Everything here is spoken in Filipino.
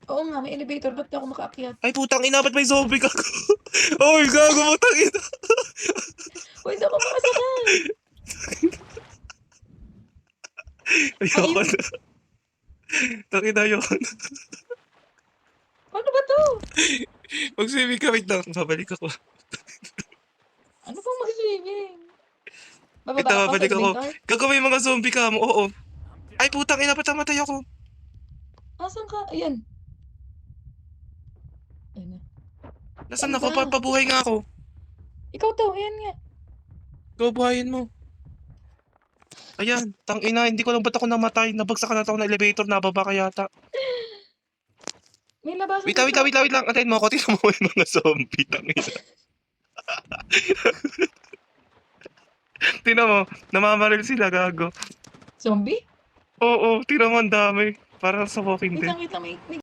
Oo nga, may elevator. Ba't di ako makaakyat? Ay, putang ina, ba't may zombie gago? Oy, gago, putang ina. Uy, di ako makasakay. Ayoko Ayun. na. Tangin na, ayoko na. Paano ba to? Mag-swimming ka, wait lang. Babalik ako. Ano pang mag-swimming? Wait Bababa lang, ako sa babalik ako. elevator? Gagawin mga zombie ka mo, oo. Ay, putang ina, ba't namatay ako? Asan ka? Ayan. Ayan na. Nasaan Saan ako? ka? Pabuhay nga ako. Ikaw to. Ayan nga. Go, buhayin mo. Ayan, tang ina, hindi ko lang ba't ako namatay. Nabagsakan na ako ng elevator, nababa ka yata. May labasan Wait lang, dito. wait lang, wait lang, wait lang. Antayin mo ako, tingnan mo yung mga zombie, tang ina. Tingnan mo, namamaril sila, gago. Zombie? Oo, tingnan mo, ang dami. Para sa Walking Wait Dead. lang, wait lang. May